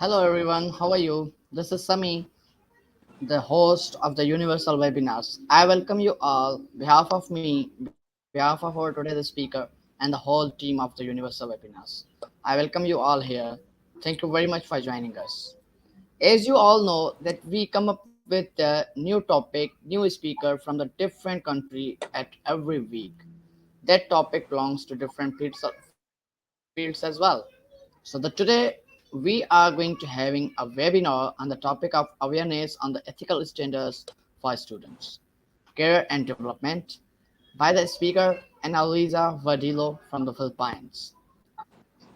Hello everyone, how are you? This is Sami, the host of the Universal Webinars. I welcome you all, behalf of me, behalf of our today's speaker, and the whole team of the Universal Webinars. I welcome you all here. Thank you very much for joining us. As you all know, that we come up with a new topic, new speaker from the different country at every week. That topic belongs to different fields as well. So the today we are going to having a webinar on the topic of awareness on the ethical standards for students, care and development by the speaker Analiza 𝘆verdillo from the Philippines.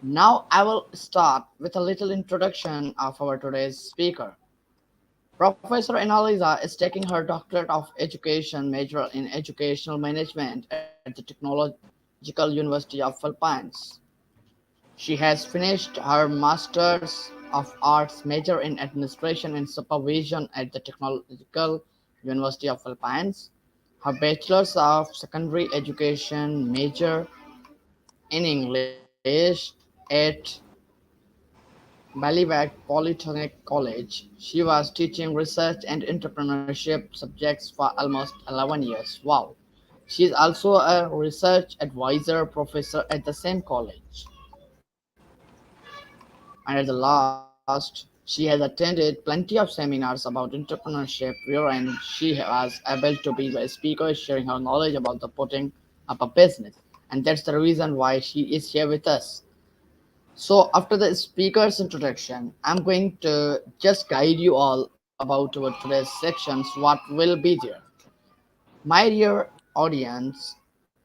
Now I will start with a little introduction of our today's speaker. Professor Analiza is taking her doctorate of education major in educational management at the Technological University of Philippines. She has finished her Master's of Arts major in Administration and Supervision at the Technological University of Philippines, her Bachelor's of Secondary Education major in English at 𝘆𝗵𝘁 Polytechnic College. She was teaching research and entrepreneurship subjects for almost 11 years. Wow. She is also a research advisor professor at the same college. And at the last, she has attended plenty of seminars about entrepreneurship wherein she was able to be the speaker sharing her knowledge about the putting up a business. And that's the reason why she is here with us. So after the speaker's introduction, I'm going to just guide you all about our today's sections, what will be there. My dear audience,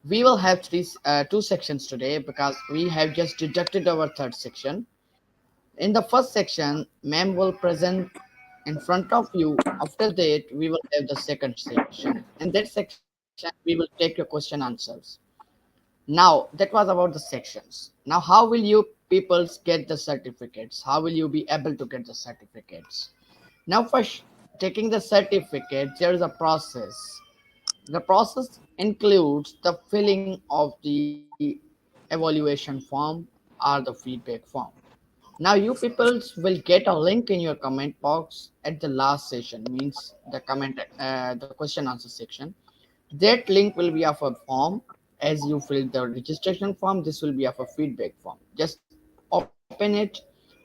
we will have two sections today because we have just deducted our third section. In the first section, ma'am will present in front of you. After that, we will have the second section. In that section, we will take your question answers. Now, that was about the sections. Now, how will you people get the certificates? How will you be able to get the certificates? Now, for taking the certificate, there is a process. The process includes the filling of the evaluation form or the feedback form. Now you people will get a link in your comment box at the last session, means the question answer section. That link will be of a form. As you fill the registration form, this will be of a feedback form. Just open it,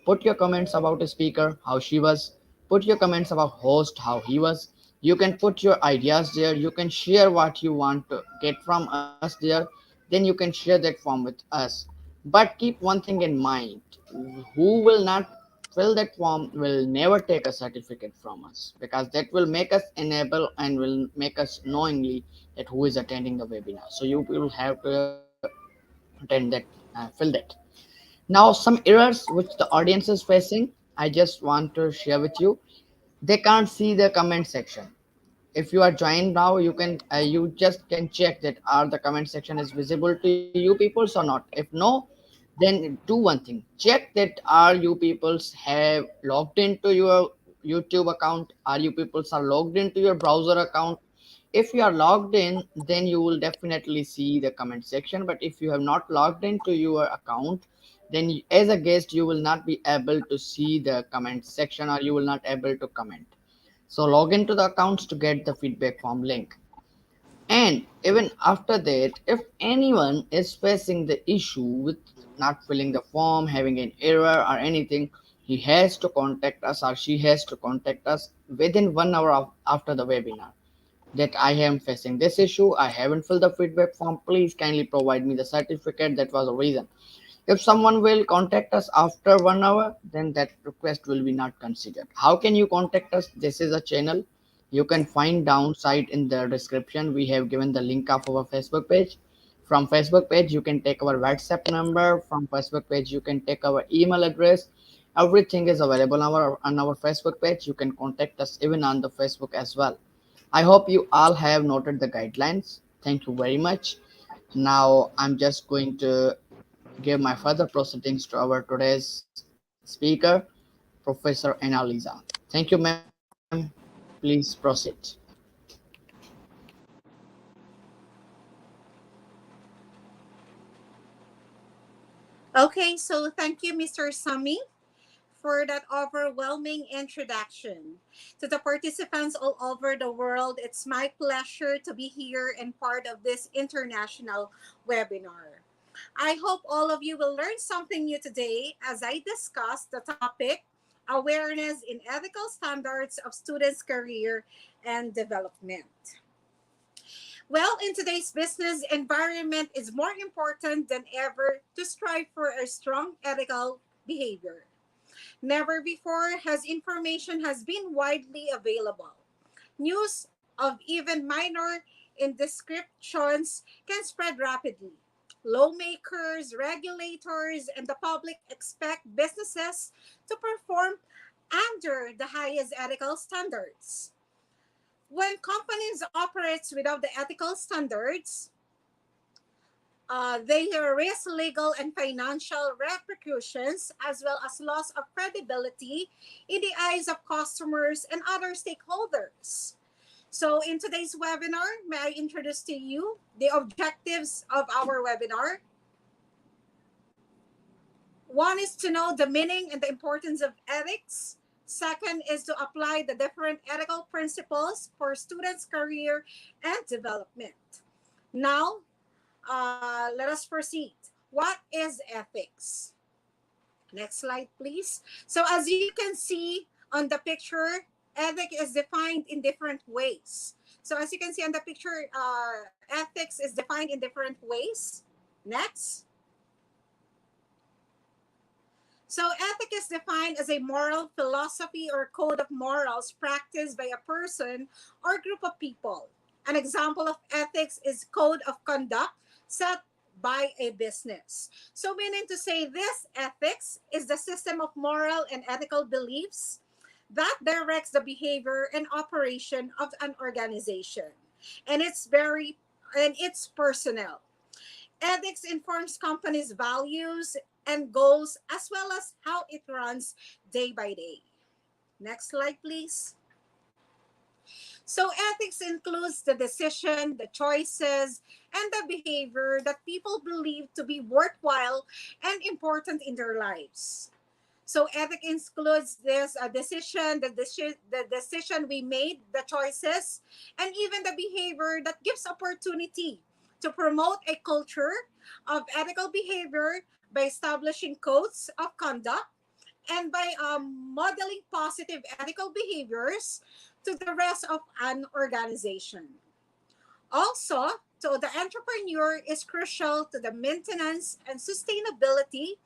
put your comments about a speaker, how she was, put your comments about host, how he was. You can put your ideas there. You can share what you want to get from us there. Then you can share that form with us. But keep one thing in mind: who will not fill that form will never take a certificate from us, because that will make us enable and will make us knowingly that who is attending the webinar. So you will have to attend that, fill that. Now some errors which the audience is facing, I just want to share with you. They can't see the comment section. If you are joined now, you just can check that are the comment section is visible to you peoples or not. If no, then do one thing: check that are you peoples have logged into your YouTube account, are you peoples are logged into your browser account. If you are logged in, then you will definitely see the comment section. But if you have not logged into your account, then as a guest you will not be able to see the comment section, or you will not able to comment. So log into the accounts to get the feedback form link. And even after that, if anyone is facing the issue with not filling the form, having an error or anything, he has to contact us or she has to contact us within 1 hour after the webinar. That I am facing this issue, I haven't filled the feedback form, please kindly provide me the certificate. That was the reason. If someone will contact us after 1 hour, then that request will be not considered. How can you contact us? This is a channel. You can find downside in the description. We have given the link of our Facebook page. From Facebook page, you can take our WhatsApp number. From Facebook page, you can take our email address. Everything is available on our Facebook page. You can contact us even on the Facebook as well. I hope you all have noted the guidelines. Thank you very much. Now I'm just going to give my further proceedings to our today's speaker, Professor Analiza. Thank you, ma'am. Please proceed. Okay, so thank you, Mr. Sami, for that overwhelming introduction. To the participants all over the world, it's my pleasure to be here and part of this international webinar. I hope all of you will learn something new today as I discuss the topic awareness in ethical standards of students' career and development. Well, in today's business environment, it's more important than ever to strive for a strong ethical behavior. Never before has information has been widely available. News of even minor indiscretions can spread rapidly. Lawmakers, regulators, and the public expect businesses to perform under the highest ethical standards. When companies operate without the ethical standards, they risk legal and financial repercussions as well as loss of credibility in the eyes of customers and other stakeholders. So in today's webinar, may I introduce to you the objectives of our webinar. One is to know the meaning and the importance of ethics. Second is to apply the different ethical principles for students' career and development. Now, let us proceed. What is ethics? Next slide, please. So as you can see on the picture, ethics is defined in different ways. So as you can see on the picture, ethics is defined in different ways. Next. So ethic is defined as a moral philosophy or code of morals practiced by a person or group of people. An example of ethics is code of conduct set by a business. So meaning to say this ethics is the system of moral and ethical beliefs that directs the behavior and operation of an organization. And it's personal. Ethics informs companies' values and goals as well as how it runs day by day. Next slide, please. So ethics includes the decision, the choices, and the behavior that people believe to be worthwhile and important in their lives. So ethics includes this the decision we made, the choices, and even the behavior that gives opportunity to promote a culture of ethical behavior by establishing codes of conduct and by modeling positive ethical behaviors to the rest of an organization. Also, so the entrepreneur is crucial to the maintenance and sustainability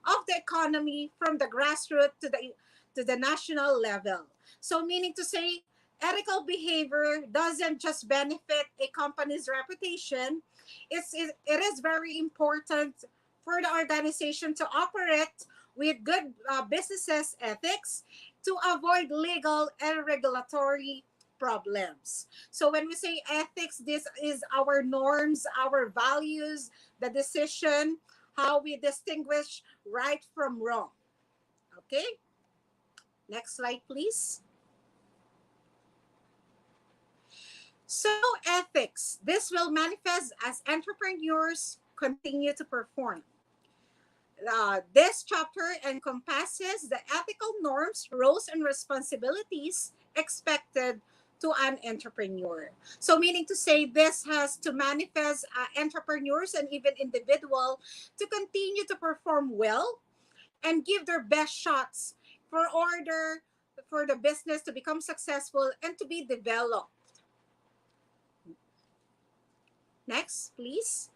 of the economy from the grassroots to the national level. So meaning to say, ethical behavior doesn't just benefit a company's reputation, it is very important for the organization to operate with good businesses ethics to avoid legal and regulatory problems. So when we say ethics, this is our norms, our values, the decision, how we distinguish right from wrong. Okay? Next slide, please. So ethics, this will manifest as entrepreneurs continue to perform. This chapter encompasses the ethical norms, roles, and responsibilities expected to an entrepreneur. So meaning to say this has to manifest entrepreneurs and even individual to continue to perform well and give their best shots for order for the business to become successful and to be developed. Next, please.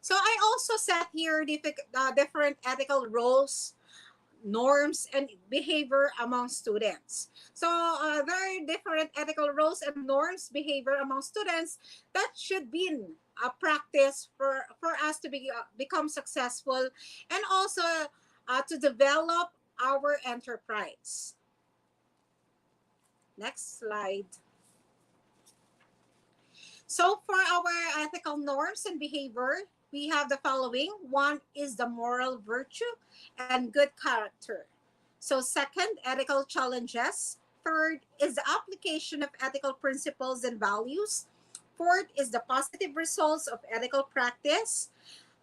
So I also set here different ethical roles, norms, and behavior among students. So there are different ethical roles and norms, behavior among students that should be in a practice for us to become successful and also to develop our enterprise. Next slide. So for our ethical norms and behavior, we have the following. One is the moral virtue and good character. So second, ethical challenges. Third is the application of ethical principles and values. Fourth is the positive results of ethical practice.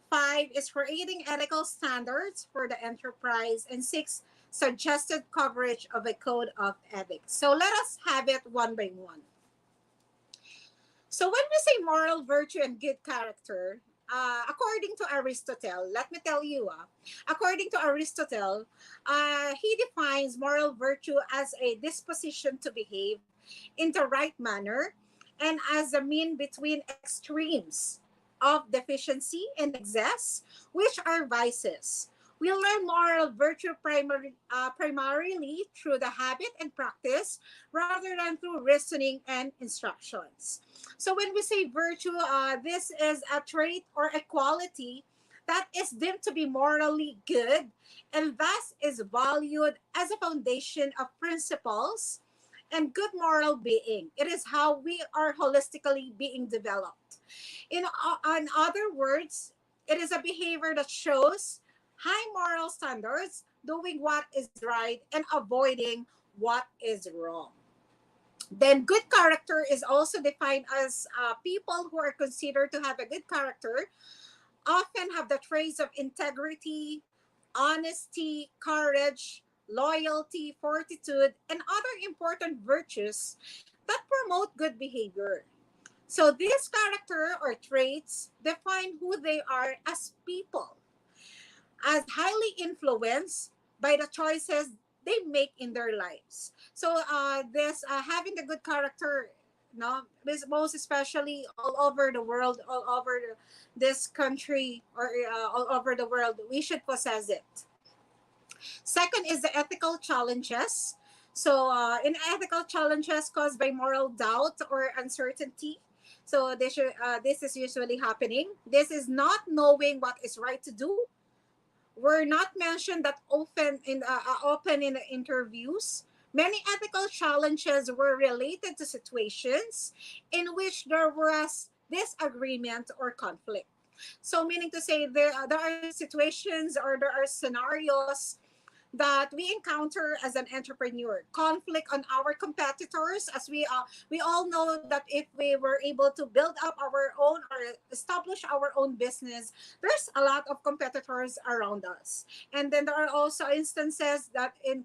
5 is creating ethical standards for the enterprise. And 6, suggested coverage of a code of ethics. So let us have it one by one. So when we say moral virtue and good character, according to Aristotle, let me tell you, according to Aristotle, he defines moral virtue as a disposition to behave in the right manner and as a mean between extremes of deficiency and excess, which are vices. We learn moral virtue primarily through the habit and practice rather than through reasoning and instructions. So when we say virtue, this is a trait or a quality that is deemed to be morally good and thus is valued as a foundation of principles and good moral being. It is how we are holistically being developed. In other words, it is a behavior that shows high moral standards, doing what is right and avoiding what is wrong. Then good character is also defined as people who are considered to have a good character often have the traits of integrity, honesty, courage, loyalty, fortitude, and other important virtues that promote good behavior. So these character or traits define who they are as people, as highly influenced by the choices they make in their lives. So this having the good character, no, this most especially all over the world, all over this country, or all over the world, we should possess it. Second is the ethical challenges. So in ethical challenges caused by moral doubt or uncertainty. So this is usually happening. This is not knowing what is right to do, were not mentioned that often in the interviews. Many ethical challenges were related to situations in which there was disagreement or conflict. So, meaning to say, there are situations or there are scenarios that we encounter as an entrepreneur, conflict on our competitors, as we all know that if we were able to build up our own or establish our own business, there's a lot of competitors around us. And then there are also instances that in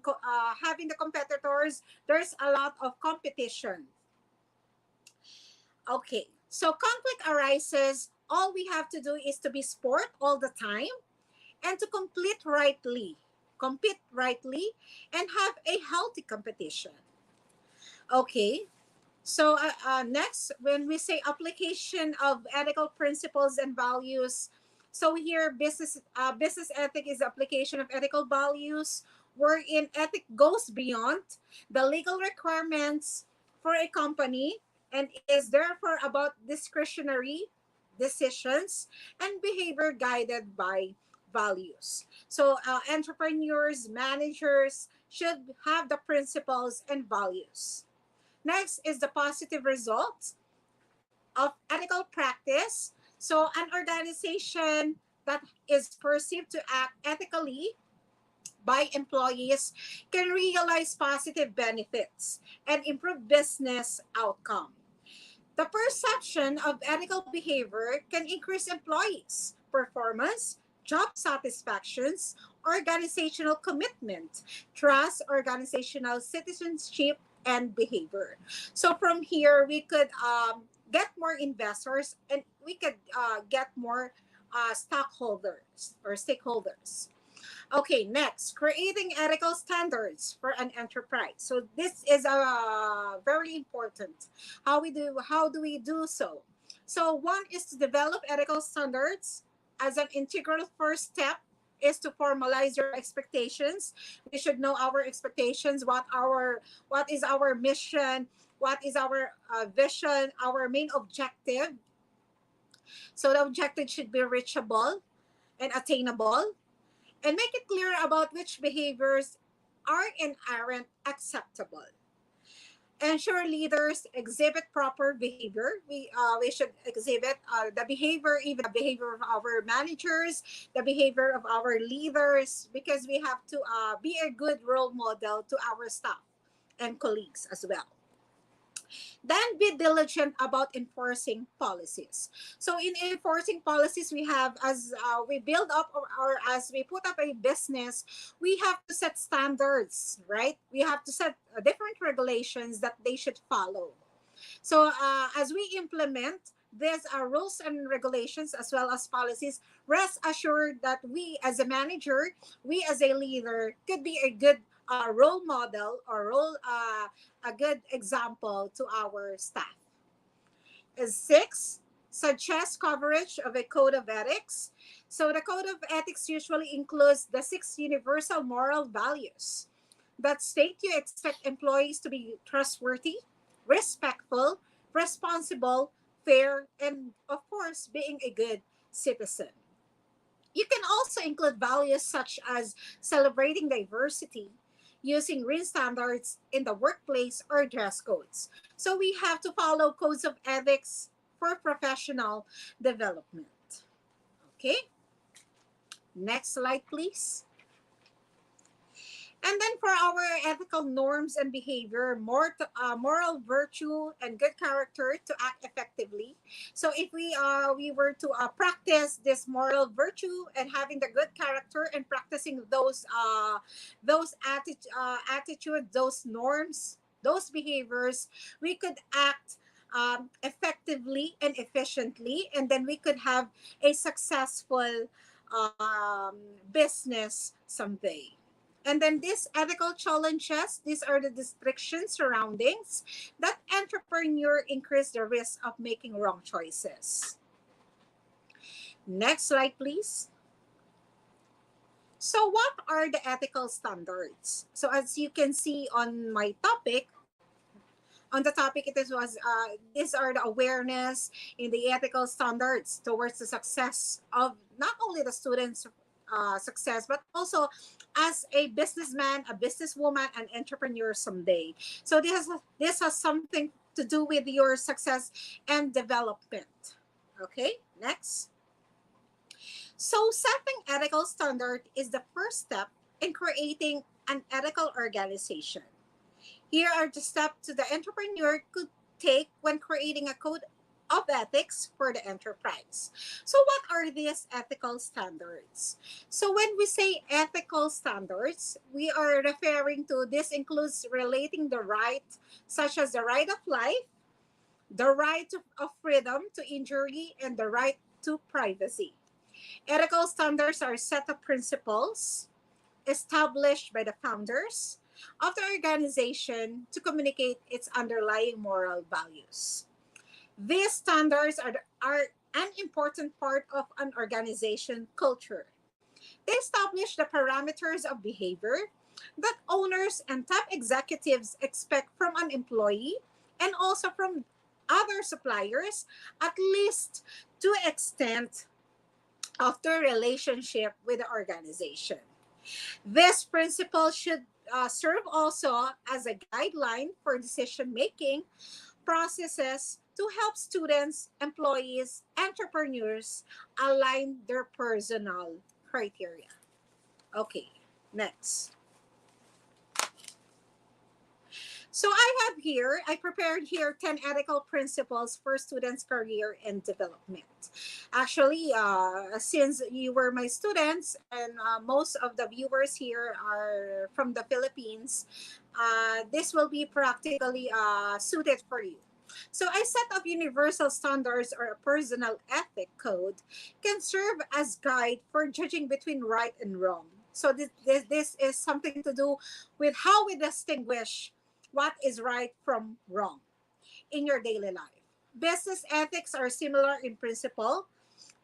having the competitors, there's a lot of competition. Okay, so conflict arises, all we have to do is to be sport all the time and to compete rightly, and have a healthy competition. Okay, so next, when we say application of ethical principles and values, so here business ethic is the application of ethical values, wherein ethic goes beyond the legal requirements for a company and is therefore about discretionary decisions and behavior guided by values. So entrepreneurs, managers should have the principles and values. Next is the positive results of ethical practice. So, an organization that is perceived to act ethically by employees can realize positive benefits and improve business outcome. The perception of ethical behavior can increase employees' performance, job satisfactions, organizational commitment, trust, organizational citizenship, and behavior. So from here, we could get more investors and we could get more stockholders or stakeholders. Okay, next, creating ethical standards for an enterprise. So this is very important. How do we do so? So one is to develop ethical standards as an integral first step is to formalize your expectations. We should know our expectations, what is our mission, what is our vision, our main objective. So the objective should be reachable and attainable, and make it clear about which behaviors are and aren't acceptable. Ensure leaders exhibit proper behavior. We should exhibit the behavior, even the behavior of our managers, the behavior of our leaders, because we have to be a good role model to our staff and colleagues as well. Then be diligent about enforcing policies. So in enforcing policies, we have, as we build up, or as we put up a business, we have to set standards, right? We have to set different regulations that they should follow. So as we implement these rules and regulations as well as policies, rest assured that we as a manager, we as a leader could be a good role model, or a good example to our staff. Is six, suggest coverage of a code of ethics. So the code of ethics usually includes the six universal moral values that state you expect employees to be trustworthy, respectful, responsible, fair, and of course, being a good citizen. You can also include values such as celebrating diversity, using green standards in the workplace, or dress codes. So we have to follow codes of ethics for professional development. Okay, next slide, please. And then for our ethical norms and behavior, moral virtue and good character to act effectively. So if we were to practice this moral virtue and having the good character and practicing attitude, those norms, those behaviors, we could act effectively and efficiently, and then we could have a successful business someday. And then these ethical challenges, these are the restrictions surroundings that entrepreneur increase the risk of making wrong choices. Next slide, please. So what are the ethical standards? So as you can see on my topic, on the topic, these are the awareness in the ethical standards towards the success of not only the students' success, but also as a businessman, a businesswoman, an entrepreneur someday. So this has something to do with your success and development. Okay, next. So setting ethical standard is the first step in creating an ethical organization. Here are the steps the entrepreneur could take when creating a code of ethics for the enterprise. So what are these ethical standards? So when we say ethical standards, we are referring to, this includes relating the right, such as the right of life, the right of freedom to injury, and the right to privacy. Ethical standards are set of principles established by the founders of the organization to communicate its underlying moral values. These standards are an important part of an organization culture. They establish the parameters of behavior that owners and top executives expect from an employee and also from other suppliers, at least to extent of their relationship with the organization. This principle should serve also as a guideline for decision making processes to help students, employees, entrepreneurs align their personal criteria. Okay, next. So I prepared here 10 ethical principles for students' career and development. Actually, since you were my students and most of the viewers here are from the Philippines, this will be practically suited for you. So a set of universal standards or a personal ethic code can serve as guide for judging between right and wrong. So this is something to do with how we distinguish what is right from wrong in your daily life. Business ethics are similar in principle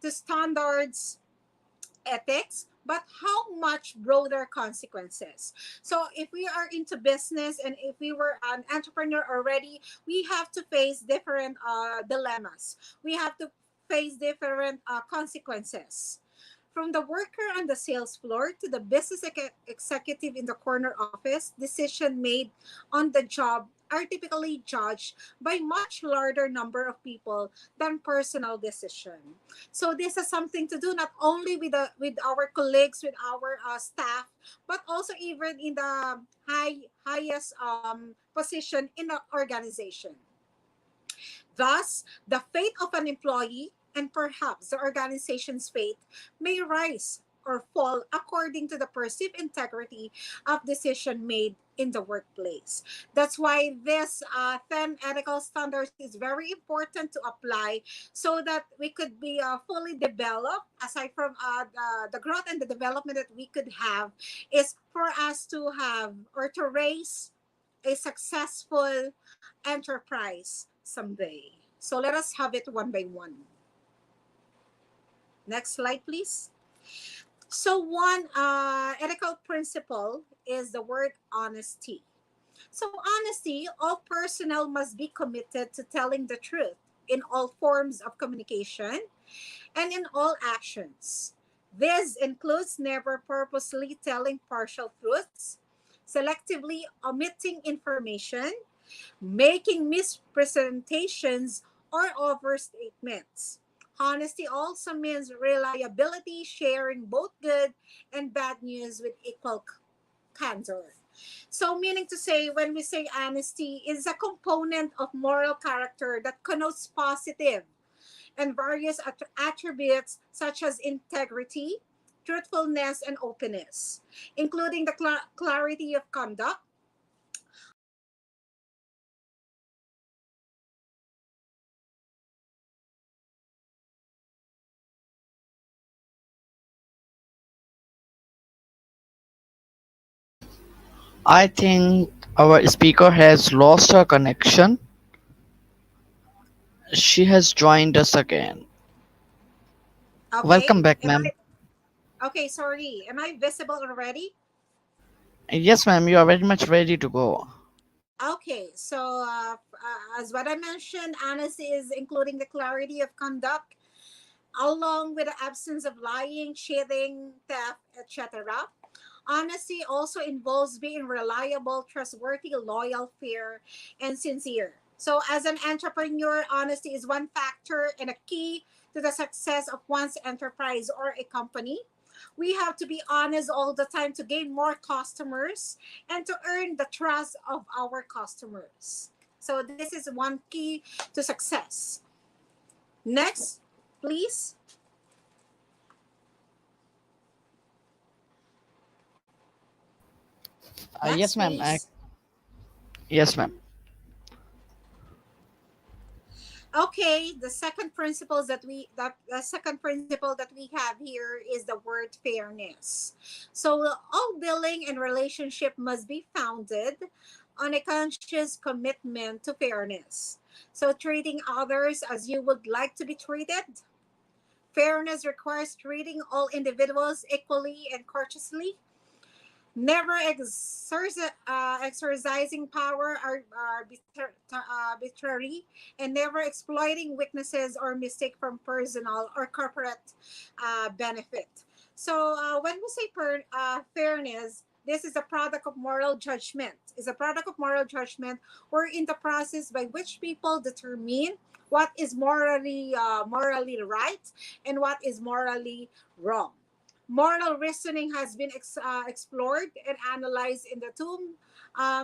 to standards ethics, but how much broader consequences. So if we are into business and if we were an entrepreneur already, we have to face different dilemmas. We have to face different consequences. From the worker on the sales floor to the business executive in the corner office, decision made on the job are typically judged by much larger number of people than personal decision. So this has something to do not only with our colleagues, with our staff, but also even in the highest position in the organization. Thus, the fate of an employee and perhaps the organization's fate may rise or fall according to the perceived integrity of decision made in the workplace. That's why this 10 ethical standards is very important to apply so that we could be fully developed. Aside from the growth and the development that we could have is for us to have or to raise a successful enterprise someday. So let us have it one by one. Next slide, please. So one ethical principle is the word honesty. So honesty, all personnel must be committed to telling the truth in all forms of communication and in all actions. This includes never purposely telling partial truths, selectively omitting information, making mispresentations or overstatements. Honesty also means reliability, sharing both good and bad news with equal candor. So, meaning to say, when we say honesty, is a component of moral character that connotes positive and various attributes such as integrity, truthfulness, and openness, including the clarity of conduct, honesty, integrity, truthfulness, openness, I think our speaker has lost her connection. She has joined us again. Okay. Welcome back, Am ma'am. I okay? Sorry. Am I visible already? Yes, ma'am, you are very much ready to go. Okay. So, as what I mentioned, honesty is including the clarity of conduct, along with the absence of lying, cheating, theft, etc. Honesty also involves being reliable, trustworthy, loyal, fair, and sincere. So, as an entrepreneur, honesty is one factor and a key to the success of one's enterprise or a company. We have to be honest all the time to gain more customers and to earn the trust of our customers. So, this is one key to success. Next, please. Next, Yes, ma'am. please. Yes, ma'am. Okay, the second principles that we that the second principle that we have here is the word fairness. So all dealing and relationship must be founded on a conscious commitment to fairness. So treating others as you would like to be treated. Fairness requires treating all individuals equally and courteously, never exercising power arbitrary, and never exploiting weaknesses or mistake from personal or corporate benefit. So when we say fairness, this is a product of moral judgment. Is a product of moral judgment, or in the process by which people determine what is morally right and what is morally wrong. Moral reasoning has been explored and analyzed in the two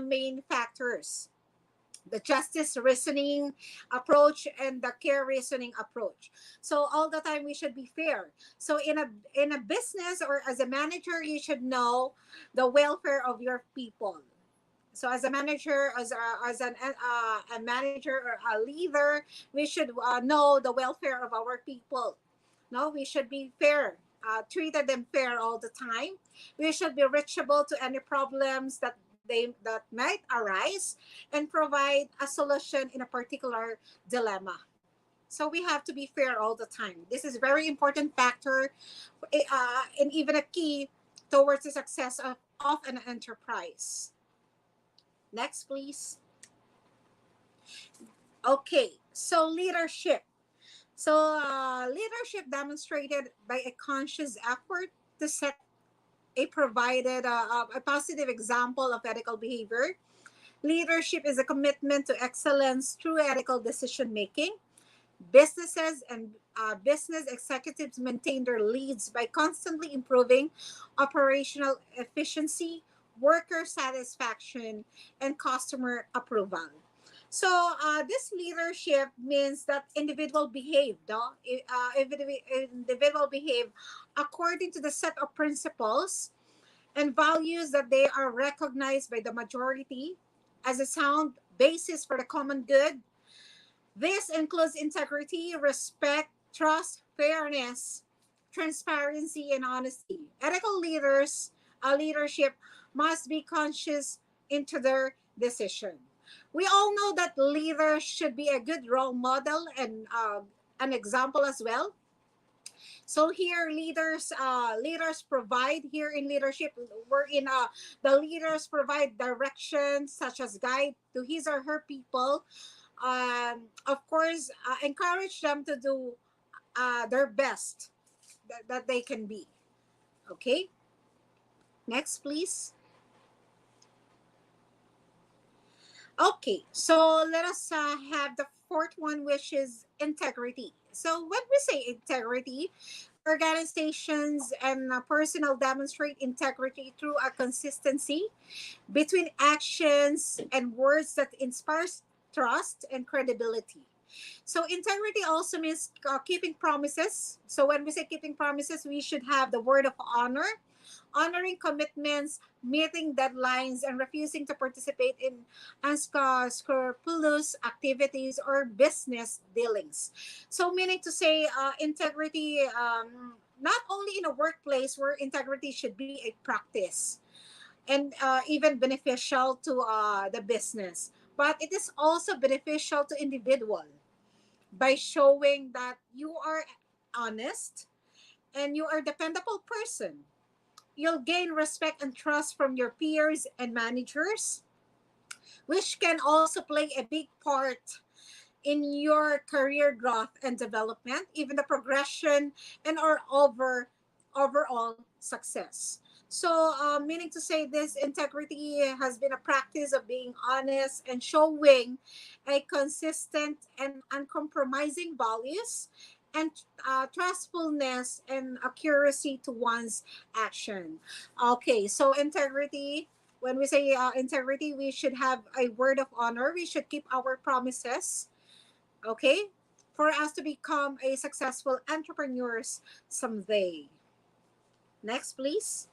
main factors: the justice reasoning approach and the care reasoning approach. So all the time we should be fair. So in a business or as a manager, you should know the welfare of your people. So as a manager, a manager or a leader, we should know the welfare of our people. No, we should be fair. Treated them fair all the time. We should be reachable to any problems that might arise and provide a solution in a particular dilemma. So we have to be fair all the time. This is a very important factor, and even a key towards the success of an enterprise. Next, please. Okay, so leadership. So leadership demonstrated by a conscious effort to set a positive example of ethical behavior. Leadership is a commitment to excellence through ethical decision making. Businesses and business executives maintain their leads by constantly improving operational efficiency, worker satisfaction, and customer approval. This leadership means that individual behave, no? Individual behave according to the set of principles and values that they are recognized by the majority as a sound basis for the common good. This includes integrity, respect, trust, fairness, transparency, and honesty. Ethical leadership must be conscious into their decision. We all know that leaders should be a good role model and an example as well. So here, leaders provide here in leadership. We're in the leaders provide direction such as guide to his or her people. Of course, encourage them to do their best that they can be. Okay, next, please. Okay, so let us have the fourth one, which is integrity. So when we say integrity, organizations and personal demonstrate integrity through a consistency between actions and words that inspires trust and credibility. So integrity also means keeping promises. So when we say keeping promises, we should have the word of honor, honoring commitments, meeting deadlines, and refusing to participate in unscrupulous activities or business dealings. So meaning to say, integrity, not only in a workplace where integrity should be a practice and even beneficial to the business, but it is also beneficial to individual by showing that you are honest and you are a dependable person. You'll gain respect and trust from your peers and managers, which can also play a big part in your career growth and development, even the progression and our overall success. So, meaning to say, this integrity has been a practice of being honest and showing a consistent and uncompromising values and trustfulness and accuracy to one's action. Okay, so integrity. When we say integrity, we should have a word of honor. We should keep our promises, okay, for us to become a successful entrepreneurs someday. Next, please.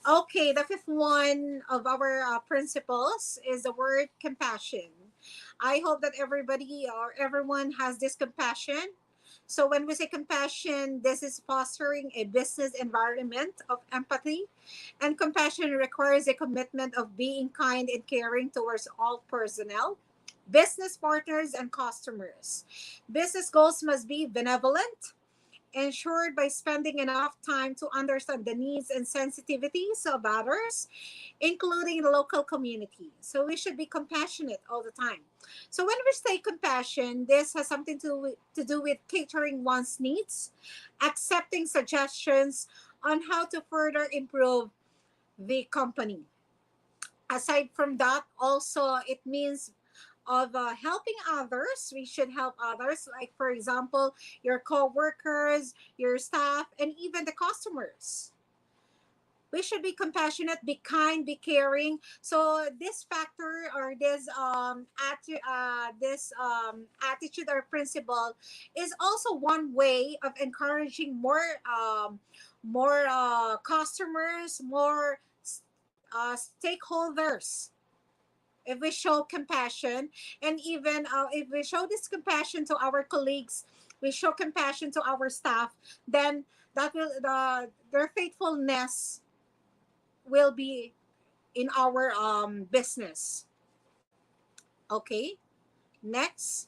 Okay, the fifth one of our principles is the word compassion. I hope that everybody or everyone has this compassion. So when we say compassion, this is fostering a business environment of empathy, and compassion requires a commitment of being kind and caring towards all personnel, business partners, and customers. Business goals must be benevolent, ensured by spending enough time to understand the needs and sensitivities of others, including the local community. So we should be compassionate all the time. So when we say compassion, this has something to do with catering one's needs, accepting suggestions on how to further improve the company. Aside from that, also it means of helping others. We should help others, like for example, your co-workers, your staff, and even the customers. We should be compassionate, be kind, be caring. So this factor or this attitude or principle is also one way of encouraging more customers, more stakeholders. If we show compassion, and even if we show this compassion to our colleagues, we show compassion to our staff, then that will their faithfulness will be in our business. Okay, next.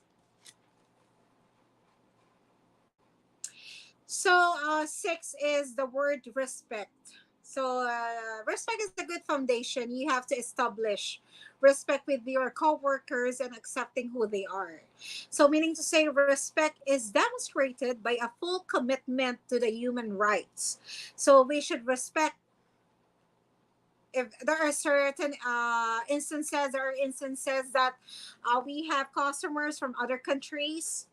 So six is the word respect. So respect is a good foundation. You have to establish respect with your coworkers and accepting who they are. So meaning to say, respect is demonstrated by a full commitment to the human rights. So we should respect. If there are certain instances that we have customers from other countries,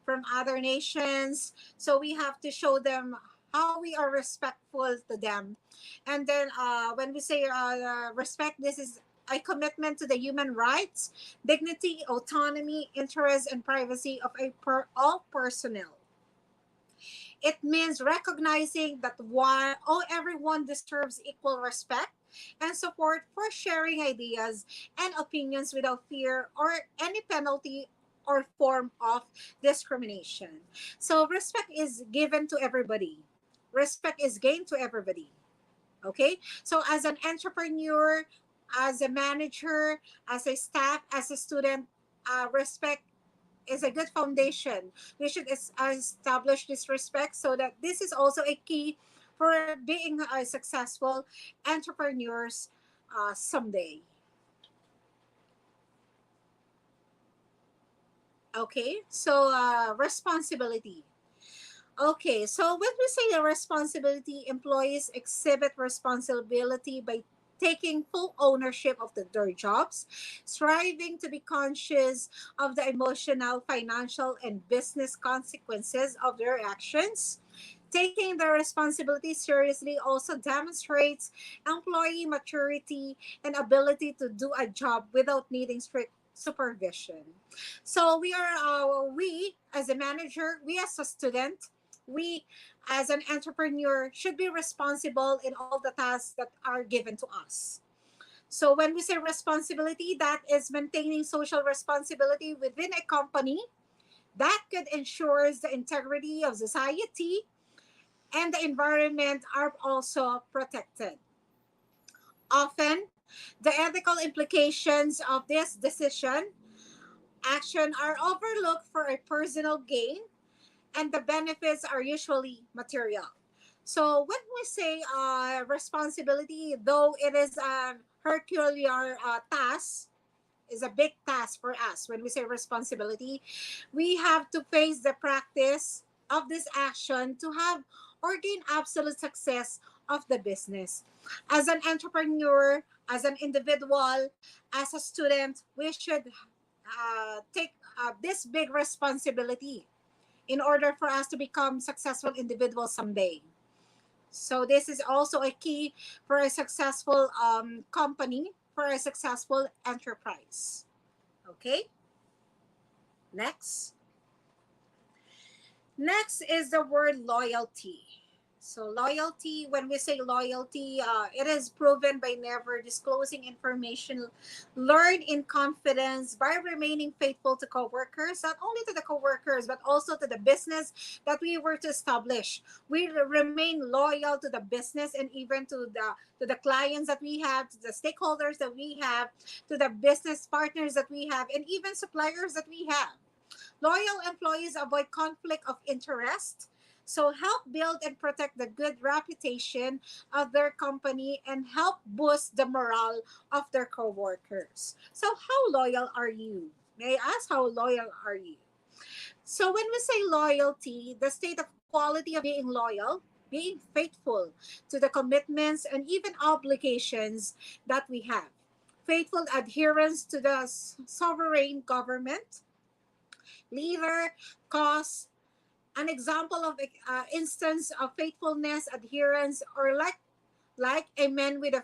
from other nations, so we have to show them how we are respectful to them. And then when we say respect, this is a commitment to the human rights, dignity, autonomy, interest, and privacy of all personnel. It means recognizing that everyone deserves equal respect and support for sharing ideas and opinions without fear or any penalty or form of discrimination. So respect is given to everybody. Respect is gained to everybody. Okay? So as an entrepreneur, as a manager, as a staff, as a student, respect is a good foundation. We should establish this respect so that this is also a key for being a successful entrepreneurs someday. Okay, so responsibility. Okay, so when we say the responsibility, employees exhibit responsibility by taking full ownership of their jobs, striving to be conscious of the emotional, financial, and business consequences of their actions. Taking the responsibility seriously also demonstrates employee maturity and ability to do a job without needing strict supervision. So we as a manager, we as a student, we as an entrepreneur should be responsible in all the tasks that are given to us. So when we say responsibility, that is maintaining social responsibility within a company that could ensure the integrity of society and the environment are also protected. Often, the ethical implications of this decision action are overlooked for a personal gain, and the benefits are usually material. So when we say responsibility, though it is a Herculean task, is a big task for us. When we say responsibility, we have to face the practice of this action to have or gain absolute success of the business. As an entrepreneur, as an individual, as a student, we should take this big responsibility in order for us to become successful individuals someday. So this is also a key for a successful company, for a successful enterprise. Okay, next. Next is the word loyalty. So loyalty, when we say loyalty, it is proven by never disclosing information learned in confidence by remaining faithful to coworkers, not only to the coworkers, but also to the business that we were to establish. We remain loyal to the business and even to the clients that we have, to the stakeholders that we have, to the business partners that we have, and even suppliers that we have. Loyal employees avoid conflict of interest, so help build and protect the good reputation of their company and help boost the morale of their coworkers. So how loyal are you? May I ask, how loyal are you? So when we say loyalty, the state of quality of being loyal, being faithful to the commitments and even obligations that we have. Faithful adherence to the sovereign government, leader, cause, an example of instance of faithfulness, adherence, or like a man with a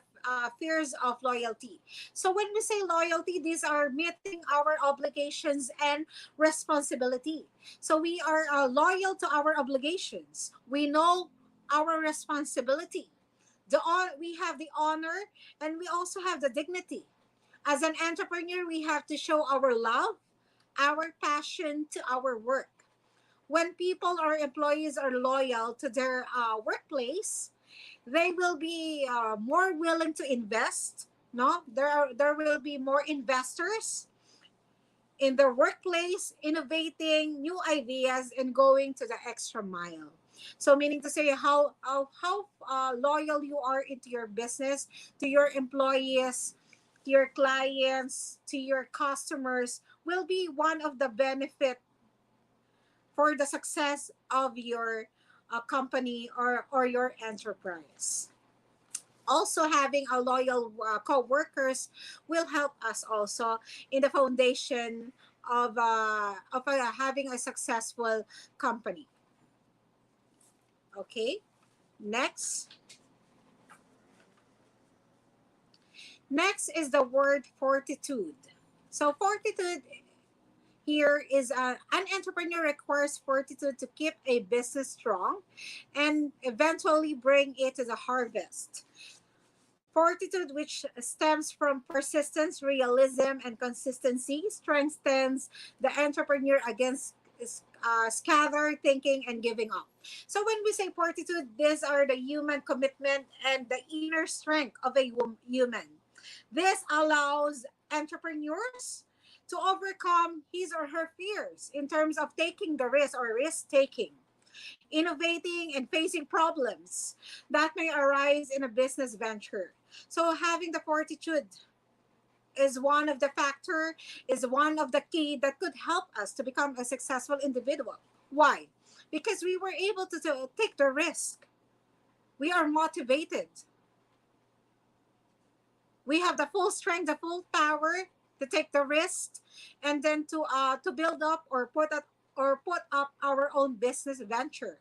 fears of loyalty. So when we say loyalty, these are meeting our obligations and responsibility. So we are loyal to our obligations. We know our responsibility. We have the honor and we also have the dignity. As an entrepreneur, we have to show our love, our passion to our work. When people or employees are loyal to their workplace, they will be more willing to invest. No, there will be more investors in their workplace, innovating new ideas and going to the extra mile. So, meaning to say, how loyal you are into your business, to your employees, to your clients, to your customers, will be one of the benefit for the success of your company or your enterprise. Also, having a loyal co-workers will help us also in the foundation of having a successful company. Okay, next. Next is the word fortitude. So fortitude here is an entrepreneur requires fortitude to keep a business strong and eventually bring it to the harvest. Fortitude, which stems from persistence, realism, and consistency, strengthens the entrepreneur against scattered thinking and giving up. So when we say fortitude, these are the human commitment and the inner strength of a human. This allows entrepreneurs to overcome his or her fears in terms of taking the risk or risk taking, innovating, and facing problems that may arise in a business venture. So having the fortitude is one of the factor, is one of the key that could help us to become a successful individual. Why? Because we were able to take the risk. We are motivated. We have the full strength, the full power to take the risk, and then to build up or put up our own business venture.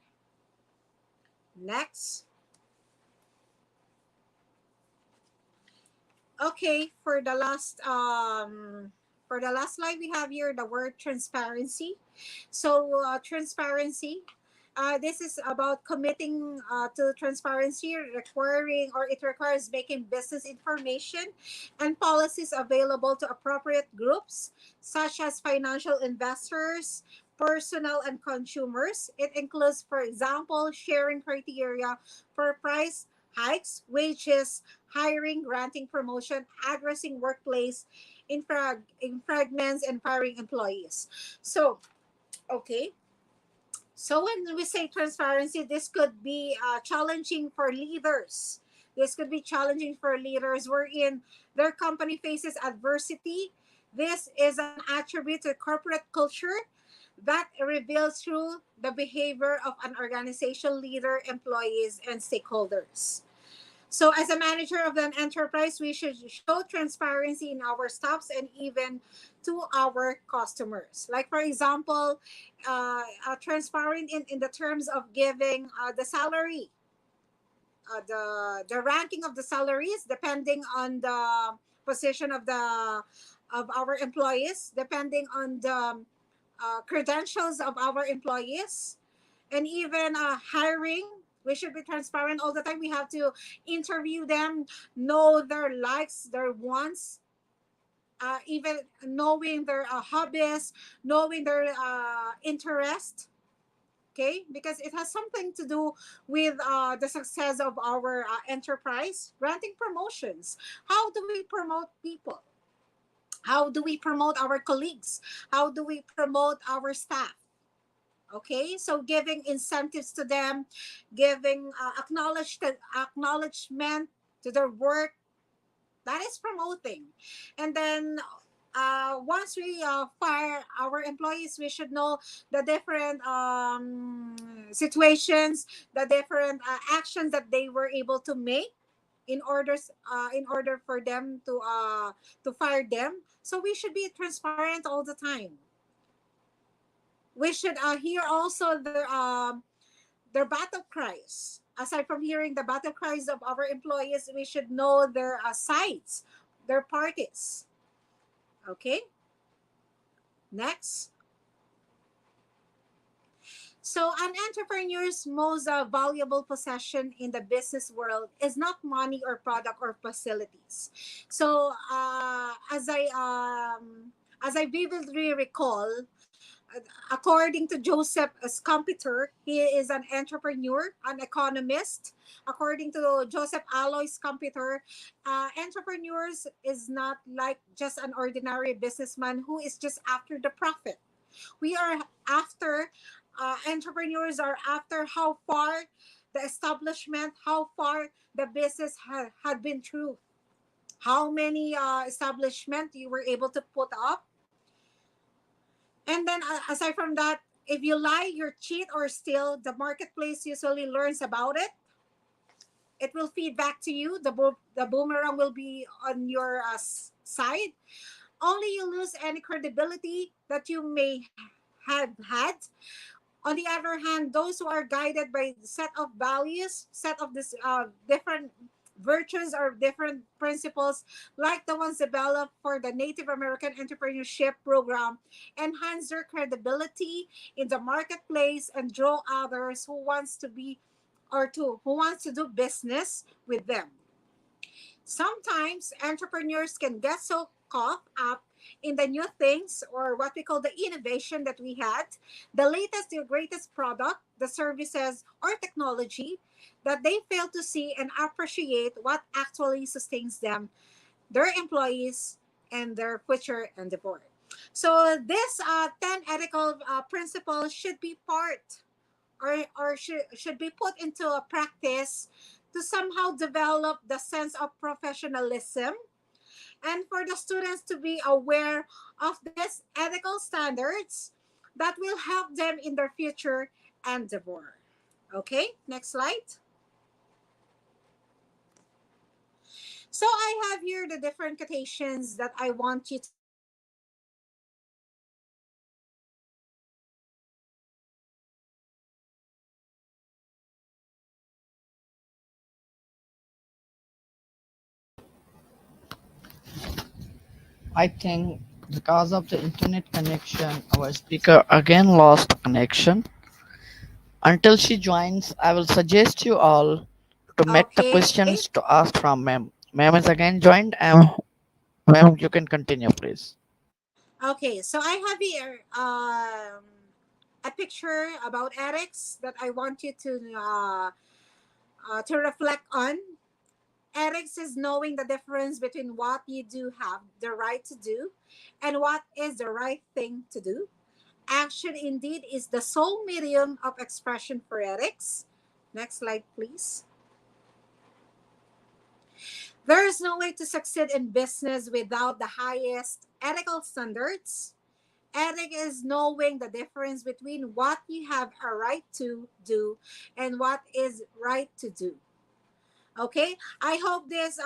Next. Okay, for the last slide we have here the word transparency. So transparency, this is about committing to transparency, requiring or it requires making business information and policies available to appropriate groups such as financial investors, personnel, and consumers. It includes, for example, sharing criteria for price hikes, wages, hiring, granting promotion, addressing workplace infringements, and firing employees. So, okay. So when we say transparency, this could be challenging for leaders. This could be challenging for leaders wherein their company faces adversity. This is an attribute to corporate culture that reveals through the behavior of an organization leader, employees, and stakeholders. So, as a manager of an enterprise, we should show transparency in our staffs and even to our customers. Like, for example, transparent in the terms of giving the salary, the ranking of the salaries, depending on the position of our employees, depending on the credentials of our employees, and even hiring. We should be transparent all the time. We have to interview them, know their likes, their wants, even knowing their hobbies, knowing their interest. Okay, because it has something to do with the success of our enterprise. Granting promotions. How do we promote people? How do we promote our colleagues? How do we promote our staff? Okay, so giving incentives to them, giving acknowledgement to their work, that is promoting. And then once we fire our employees, we should know the different situations, the different actions that they were able to make in order for them to fire them. So we should be transparent all the time. We should hear also their battle cries. Aside from hearing the battle cries of our employees, we should know their sides, their parties. Okay. Next. So, an entrepreneur's most valuable possession in the business world is not money or product or facilities. So, as I vividly recall, according to Joseph Schumpeter, he is an entrepreneur, an economist. According to Joseph Alois Schumpeter, entrepreneurs is not like just an ordinary businessman who is just after the profit. We are after, entrepreneurs are after how far the establishment, how far the business had been through, how many establishment you were able to put up. And then aside from that, if you lie, you cheat or steal, the marketplace usually learns about it. It will feed back to you. The boomerang will be on your side. Only you lose any credibility that you may have had. On the other hand, those who are guided by set of values, set of this different virtues or different principles like the ones developed for the Native American Entrepreneurship Program enhance their credibility in the marketplace and draw others who wants to be or to who wants to do business with them. Sometimes entrepreneurs can get so caught up in the new things or what we call the innovation that we had, the latest, the greatest product, the services, or technology that they fail to see and appreciate what actually sustains them, their employees, and their future endeavor. So, this 10 ethical principles should be part or should be put into a practice to somehow develop the sense of professionalism and for the students to be aware of these ethical standards that will help them in their future endeavor. Okay, next slide. So I have here the different quotations that I want you to listen carefully. I think because of the internet connection, our speaker again lost connection. Until she joins, I will suggest you all to make the Okay. questions to ask from ma'am. Ma'am is again joined. Ma'am, you can continue, please. Okay, so I have here a picture about ethics that I want you to reflect on. Ethics is knowing the difference between what you do have the right to do and what is the right thing to do. Action indeed is the sole medium of expression for ethics. Next slide, please. There is no way to succeed in business without the highest ethical standards. Ethic is knowing the difference between what you have a right to do and what is right to do. Okay, I hope this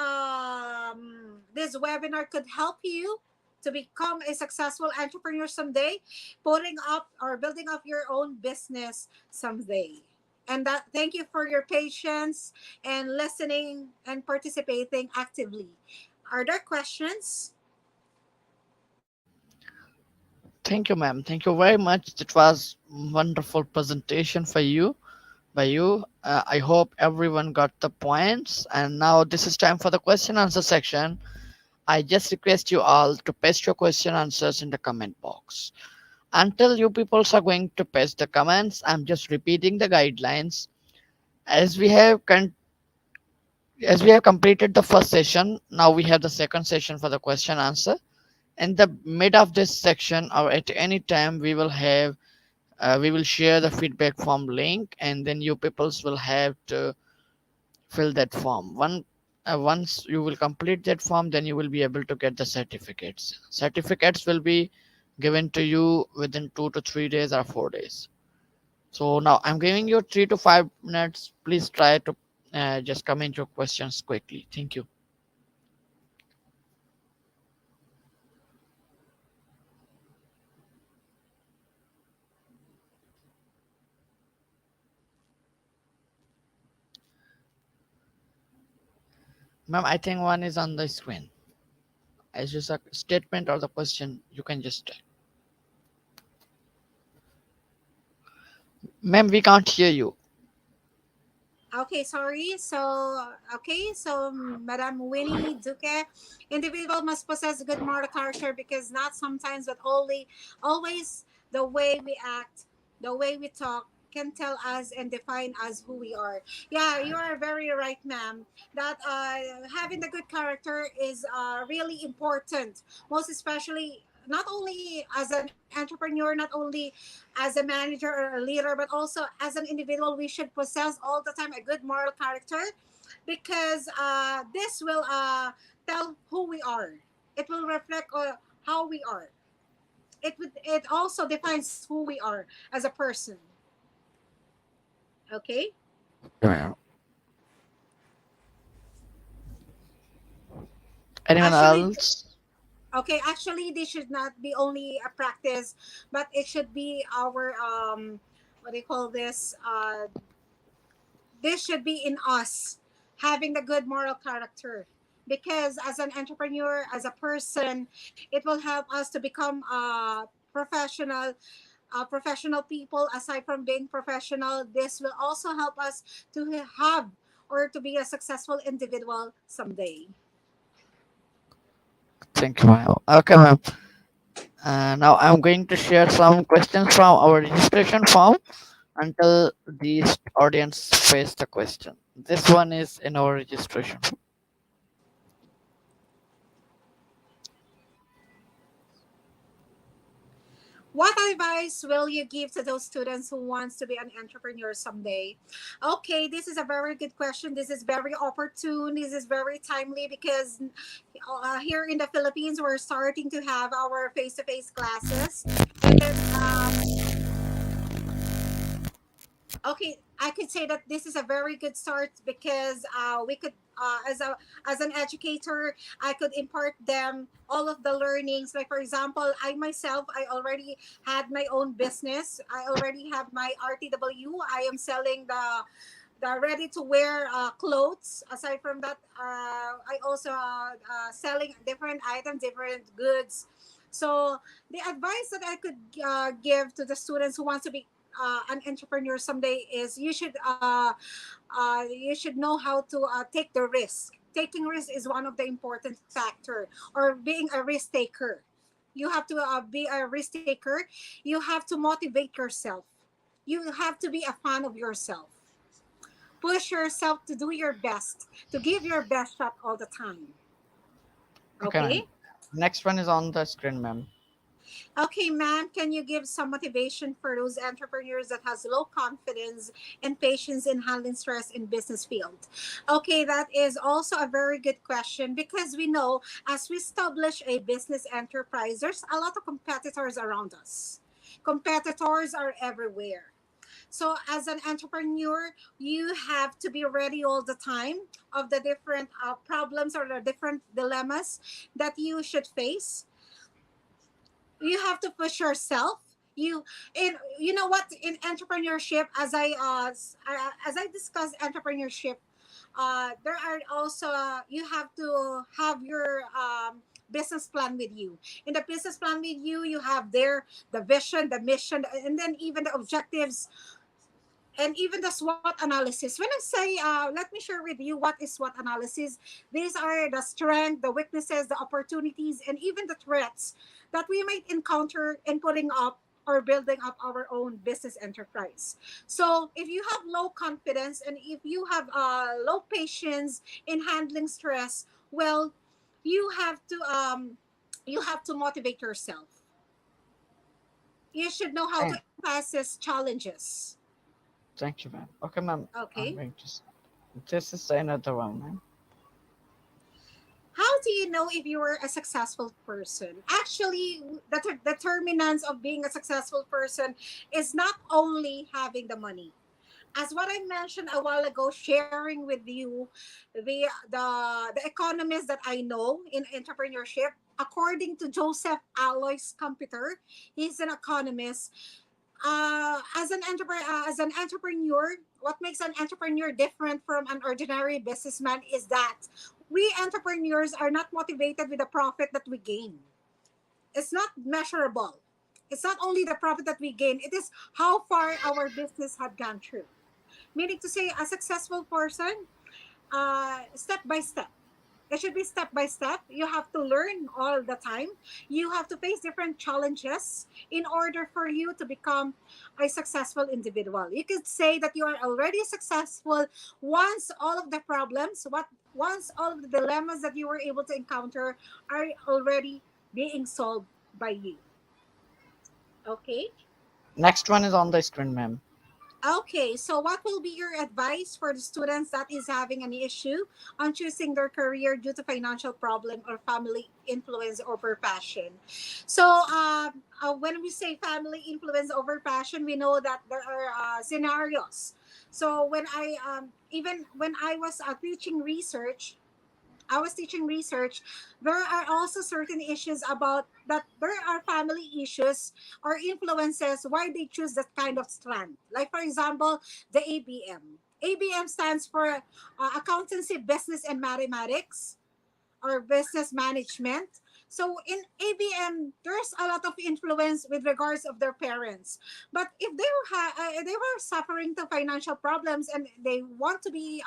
webinar could help you to become a successful entrepreneur someday, putting up or building up your own business someday. And that thank you for your patience and listening and participating actively. Are there questions? Thank you, ma'am. Thank you very much. It was wonderful presentation for you. By you, I hope everyone got the points. And now this is time for the question answer section. I just request you all to paste your question answers in the comment box. Until you peoples are going to paste the comments, I'm just repeating the guidelines. As we have as we have completed the first session, now we have the second session for the question answer. In the mid of this section or at any time, we will share the feedback form link, and then you peoples will have to fill that form. Once you will complete that form, then you will be able to get the certificates. Certificates will be given to you within 2 to 3 days or 4 days. So now I'm giving you 3 to 5 minutes. Please try to just comment your questions quickly. Thank you. Ma'am, I think one is on the screen. It's just a statement or the question. You can just type. Ma'am, we can't hear you. Okay, sorry. So, Madam Winnie Duque, individual must possess good moral character because not sometimes, but only, always the way we act, the way we talk can tell us and define us who we are. Yeah, you are very right, ma'am. That having the good character is really important, most especially not only as an entrepreneur, not only as a manager or a leader, but also as an individual, we should possess all the time a good moral character because this will tell who we are. It will reflect how we are. It also defines who we are as a person. Okay. Yeah. Anyone Actually, else? okay. Actually, this should not be only a practice, but it should be our what do you call this? This should be in us having the good moral character. Because as an entrepreneur, as a person, it will help us to become professional, professional people. Aside from being professional, this will also help us to have or to be a successful individual someday. Thank you, ma'am. Okay, ma'am. Now I'm going to share some questions from our registration form until the audience face the question. This one is in our registration. What advice will you give to those students who wants to be an entrepreneur someday? Okay, this is a very good question. This is very opportune. This is very timely because here in the Philippines, we're starting to have our face-to-face classes. And then okay, I could say that this is a very good start because we could as an educator, I could impart them all of the learnings. Like for example, I myself, I already had my own business. I already have my RTW. I am selling the ready to wear clothes. Aside from that, I also selling different items, different goods. So the advice that I could give to the students who want to be an entrepreneur someday is you should know how to take the risk. Taking risk is one of the important factor, or being a risk taker. You have to be a risk taker. You have to motivate yourself. You have to be a fan of yourself. Push yourself to do your best, to give your best shot all the time. Okay, ma'am. Okay? Next one is on the screen, ma'am. Okay, ma'am, can you give some motivation for those entrepreneurs that has low confidence and patience in handling stress in business field? Okay, that is also a very good question because we know as we establish a business enterprise, there's a lot of competitors around us. Competitors are everywhere. So as an entrepreneur, you have to be ready all the time of the different problems or the different dilemmas that you should face. You have to push yourself. You know what, in entrepreneurship, as I discuss entrepreneurship, there are also you have to have your business plan with you. In the business plan with you, you have there the vision, the mission, and then even the objectives, and even the SWOT analysis. When I say, let me share with you what is SWOT analysis. These are the strength, the weaknesses, the opportunities, and even the threats that we might encounter in putting up or building up our own business enterprise. So if you have low confidence and if you have low patience in handling stress, well, you have to motivate yourself. You should know how to Thank, emphasize challenges. thank you, ma'am. Okay, ma'am. I'm Okay. going to. This is another one, ma'am. How do you know if you are a successful person? Actually, the determinants of being a successful person is not only having the money. As what I mentioned a while ago, sharing with you the economists that I know in entrepreneurship, according to 𝘆cie𝘂'𝗹𝗹, he's an economist. As an entrepreneur, what makes an entrepreneur different from an ordinary businessman is that we entrepreneurs are not motivated with the profit that we gain. It's not measurable. It's not only the profit that we gain, it is how far our business had gone through. Meaning to say, a successful person, step by step. It should be step by step. You have to learn all the time. You have to face different challenges in order for you to become a successful individual. You could say that you are already successful once all of the problems, once all of the dilemmas that you were able to encounter are already being solved by you. Okay? Next one is on the screen, ma'am. Okay, so what will be your advice for the students that is having an issue on choosing their career due to financial problem or family influence over passion? So, when we say family influence over passion, we know that there are scenarios. So, even when I was teaching research, there are also certain issues about that there are family issues or influences why they choose that kind of strand. Like for example, the ABM. ABM stands for Accountancy, Business, and Mathematics, or Business Management. So in ABM, there's a lot of influence with regards of their parents. But if they were suffering to financial problems and they want to be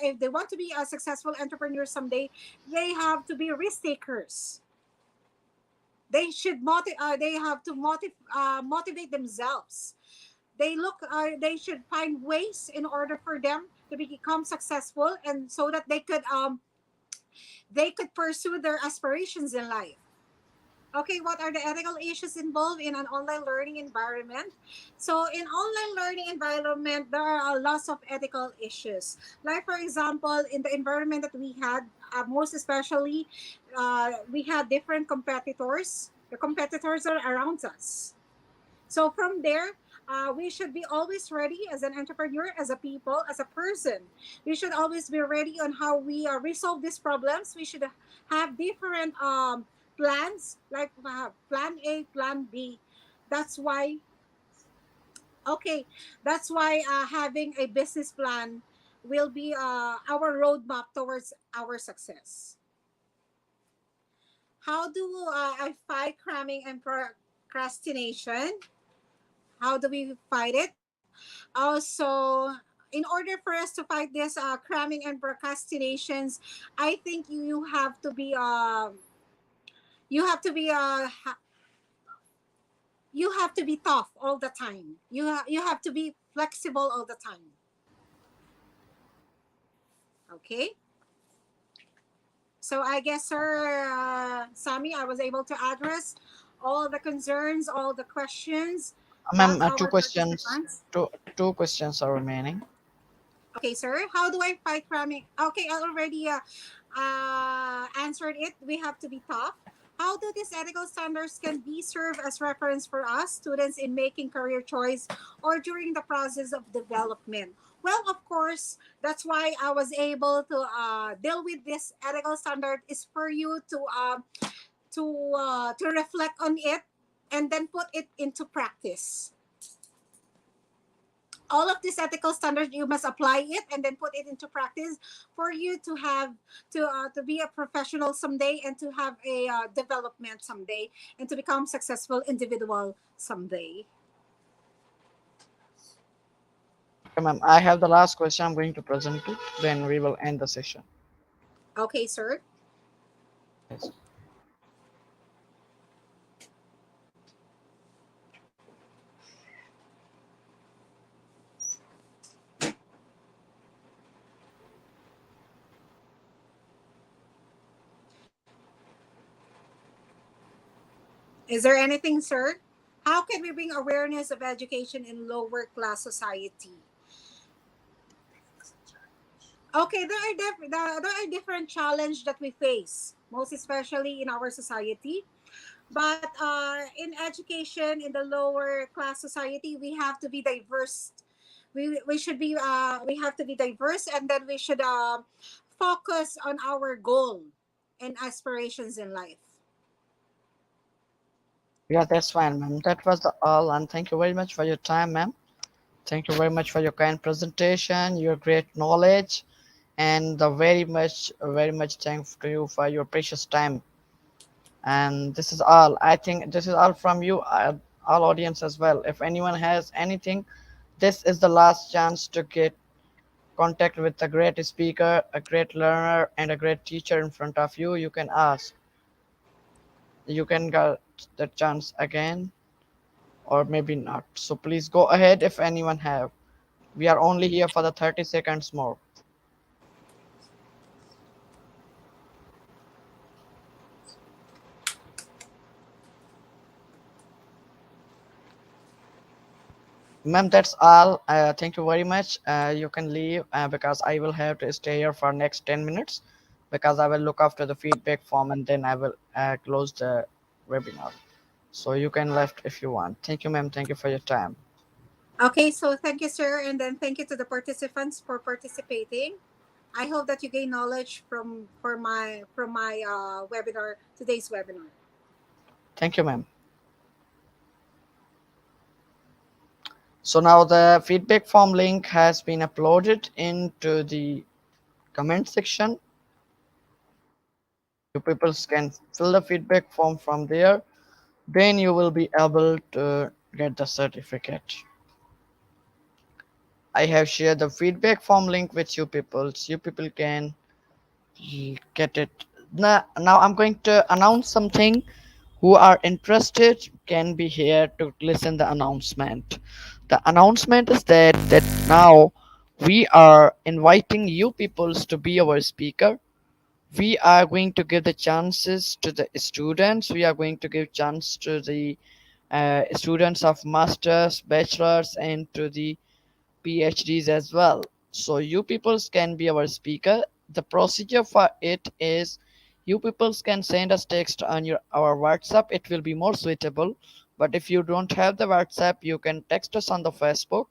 if they want to be a successful entrepreneur someday, they have to be risk takers. They have to motivate themselves. They should find ways in order for them to become successful, and so that they could pursue their aspirations in life. Okay, what are the ethical issues involved in an online learning environment? So, in online learning environment, there are lots of ethical issues. Like, for example, in the environment that we had, most especially, we had different competitors. The competitors are around us. So from there, we should be always ready as an entrepreneur, as a people, as a person. We should always be ready on how we resolve these problems. We should have different plans, like plan A, plan B. That's why, okay, that's why having a business plan will be our roadmap towards our success. How do I fight cramming and procrastination? How do we fight it? Also, in order for us to fight this cramming and procrastinations, I think you have to be you have to be tough all the time. You have to be flexible all the time. Okay. So I guess, sir, Sammy, I was able to address all the concerns, all the questions Ma'am, that two our questions. participants. Two questions are remaining. Okay, sir. How do I fight cramming? Okay, I already answered it. We have to be tough. How do these ethical standards can be serve as reference for us students in making career choice or during the process of development? Well, of course, that's why I was able to deal with this ethical standard is for you to reflect on it and then put it into practice. All of these ethical standards, you must apply it and then put it into practice for you to have to be a professional someday, and to have a development someday, and to become successful individual someday. Okay, ma'am. I have the last question I'm going to present to. Then we will end the session. Okay, sir. Yes. Is there anything, sir? How can we bring awareness of education in lower class society? Okay, there are different challenges that we face, most especially in our society. But in education, in the lower class society, we have to be diverse. We should be we have to be diverse, and then we should focus on our goal and aspirations in life. Yeah, that's fine, ma'am. That was the all, and thank you very much for your time, ma'am. Thank you very much for your kind presentation, your great knowledge, and the very much thanks to you for your precious time. And this is all. I think this is all from you, all audience as well. If anyone has anything, this is the last chance to get contact with a great speaker, a great learner, and a great teacher in front of you. You can ask. You can get the chance again, or maybe not. So please go ahead if anyone have. We are only here for the 30 seconds more. Ma'am, that's all. Thank you very much. You can leave because I will have to stay here for next 10 minutes because I will look after the feedback form and then I will close the webinar. So you can left if you want. Thank you, ma'am. Thank you for your time. Okay, so thank you, sir, and then thank you to the participants for participating. I hope that you gain knowledge from my webinar, today's webinar. Thank you, ma'am. So now the feedback form link has been uploaded into the comment section. You people can fill the feedback form from there. Then you will be able to get the certificate. I have shared the feedback form link with you people. So you people can get it. Now I'm going to announce something. Who are interested can be here to listen the announcement. The announcement is that now we are inviting you peoples to be our speaker. We are going to give the chances to the students. We are going to give chance to the students of masters, bachelors, and to the PhDs as well. So you peoples can be our speaker. The procedure for it is you peoples can send us text on your our WhatsApp. It will be more suitable. But if you don't have the WhatsApp, you can text us on the Facebook.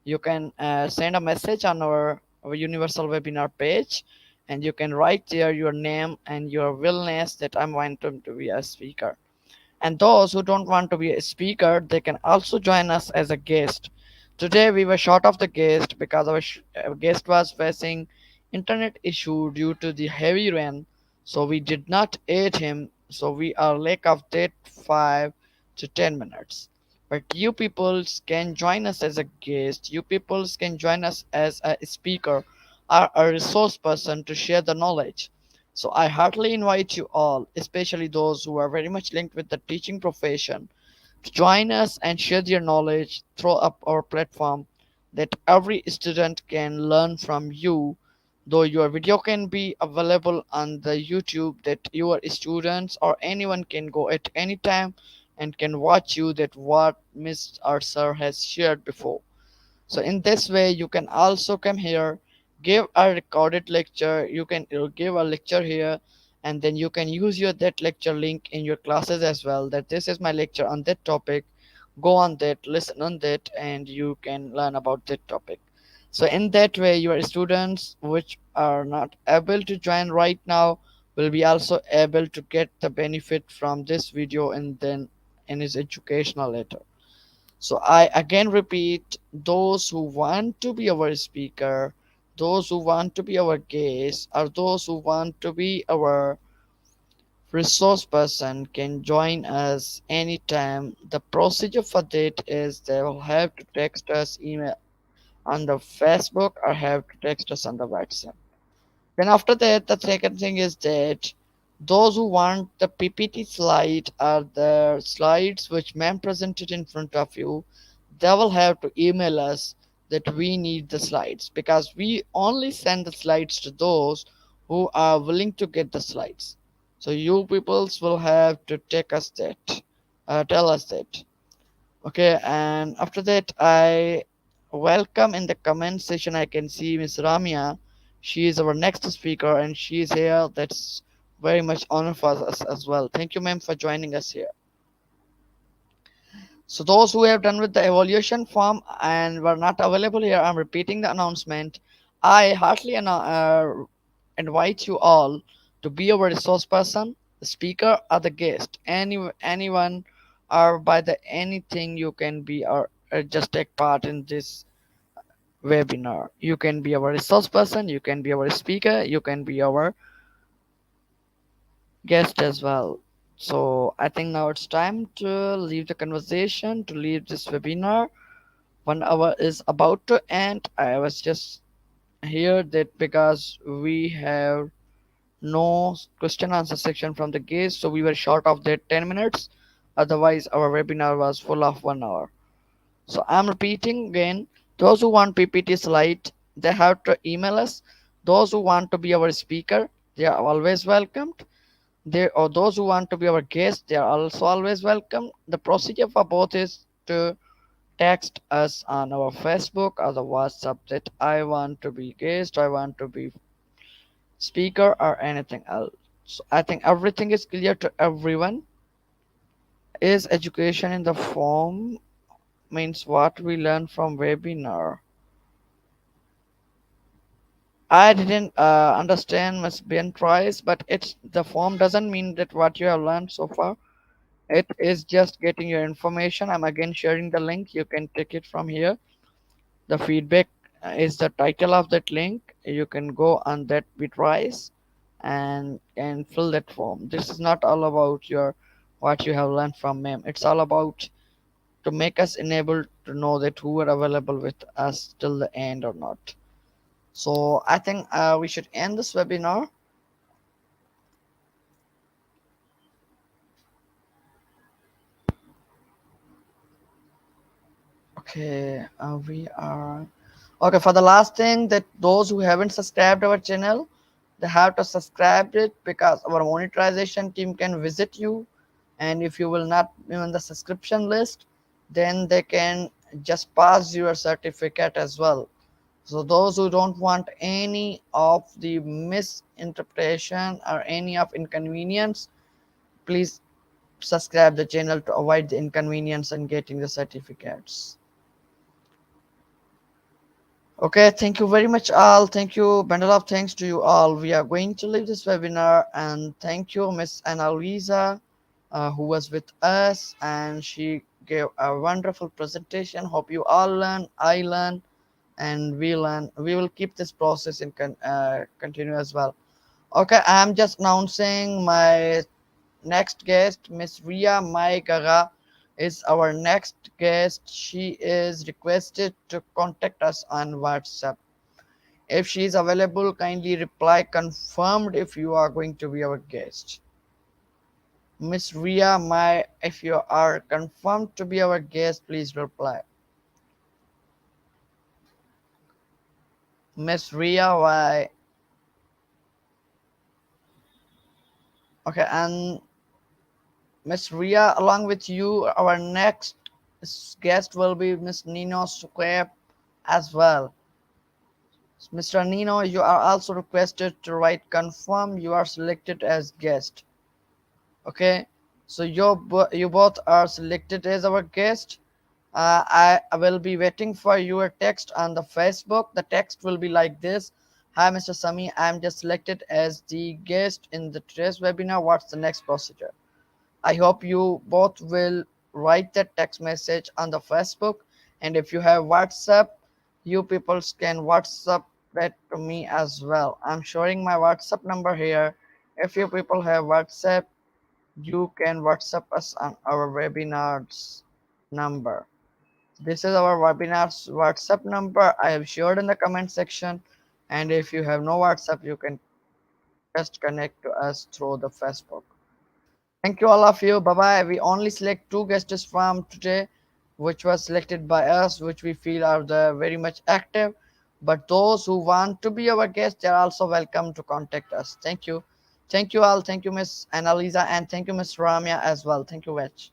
You can send a message on our universal webinar page, and you can write there your name and your willingness that I'm wanting to be a speaker. And those who don't want to be a speaker, they can also join us as a guest. Today we were short of the guest because our guest was facing internet issue due to the heavy rain, so we did not aid him. So we are lack of that 5 to 10 minutes. But you peoples can join us as a guest. You peoples can join us as a speaker or a resource person to share the knowledge. So I heartily invite you all, especially those who are very much linked with the teaching profession, to join us and share your knowledge through up our platform that every student can learn from you. Though your video can be available on the YouTube that your students or anyone can go at any time and can watch you that what Miss or Sir has shared before. So in this way, you can also come here, give a recorded lecture. You can give a lecture here, and then you can use your that lecture link in your classes as well. That this is my lecture on that topic. Go on that, listen on that, and you can learn about that topic. So in that way, your students which are not able to join right now will be also able to get the benefit from this video and then in his educational letter. So I again repeat, those who want to be our speaker, those who want to be our guest, or those who want to be our resource person can join us anytime. The procedure for that is they will have to text us email on the Facebook or have to text us on the WhatsApp. Then after that, the second thing is that those who want the PPT slide or the slides which ma'am presented in front of you, they will have to email us that we need the slides because we only send the slides to those who are willing to get the slides. So you peoples will have to take us that, tell us that. Okay, and after that, I welcome in the comment section. I can see Miss Ramya. She is our next speaker, and she is here. That's very much honor for us as well. Thank you, ma'am, for joining us here. So those who have done with the evaluation form and were not available here, I'm repeating the announcement. I heartily invite you all to be our resource person, the speaker, or the guest. Anyone, or by the anything you can be or just take part in this webinar. You can be our resource person. You can be our speaker. You can be our guest as well. So I think now it's time to leave the conversation, to leave this webinar. 1 hour is about to end. I was just here that because we have no question answer section from the guest, so we were short of that 10 minutes. Otherwise, our webinar was full of 1 hour. So I'm repeating again, those who want PPT slide, they have to email us. Those who want to be our speaker, they are always welcomed. They or those who want to be our guest, they are also always welcome. The procedure for both is to text us on our Facebook or the WhatsApp that I want to be guest, I want to be speaker, or anything else. So I think everything is clear to everyone. Is education in the form means what we learn from webinar? I didn't understand Miss Ben tries, but it's the form doesn't mean that what you have learned so far. It is just getting your information. I'm again sharing the link. You can take it from here. The feedback is the title of that link. You can go on that Bitrise and fill that form. This is not all about your what you have learned from mem. It's all about to make us enable to know that who are available with us till the end or not. So I think we should end this webinar. Okay, we are okay. For the last thing, that those who haven't subscribed our channel, they have to subscribe it because our monetization team can visit you, and if you will not be on the subscription list, then they can just pass your certificate as well. So those who don't want any of the misinterpretation or any of inconvenience, please subscribe the channel to avoid the inconvenience and getting the certificates. Okay, thank you very much all. Thank you, bundle of thanks to you all. We are going to leave this webinar, and thank you, Miss Analiza, who was with us, and she gave a wonderful presentation. Hope you all learn, I learn, and we learn. We will keep this process in continue as well. Okay, I'm just announcing my next guest, Miss Ria Mai Gaga, is our next guest. She is requested to contact us on WhatsApp. If she is available, kindly reply confirmed if you are going to be our guest. Miss Ria Mai, if you are confirmed to be our guest, please reply. Miss Ria, why? Okay, and Miss Ria, along with you, our next guest will be Miss Nino Square as well. Mr. Nino, you are also requested to write confirm you are selected as guest. Okay, so you both are selected as our guest. I will be waiting for your text on the Facebook. The text will be like this: Hi, Mr. Sami, I'm just selected as the guest in the today's webinar. What's the next procedure? I hope you both will write that text message on the Facebook. And if you have WhatsApp, you people can WhatsApp that to me as well. I'm showing my WhatsApp number here. If you people have WhatsApp, you can WhatsApp us on our webinars number. This is our webinars WhatsApp number. I have shared in the comment section. And if you have no WhatsApp, you can just connect to us through the Facebook. Thank you all of you. Bye bye. We only select two guests from today, which was selected by us, which we feel are the very much active. But those who want to be our guests, they are also welcome to contact us. Thank you. Thank you all. Thank you, Miss Analiza, and thank you, Miss Ramya as well. Thank you, Vetch.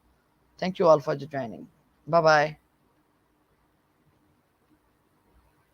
Thank you all for joining. Bye bye.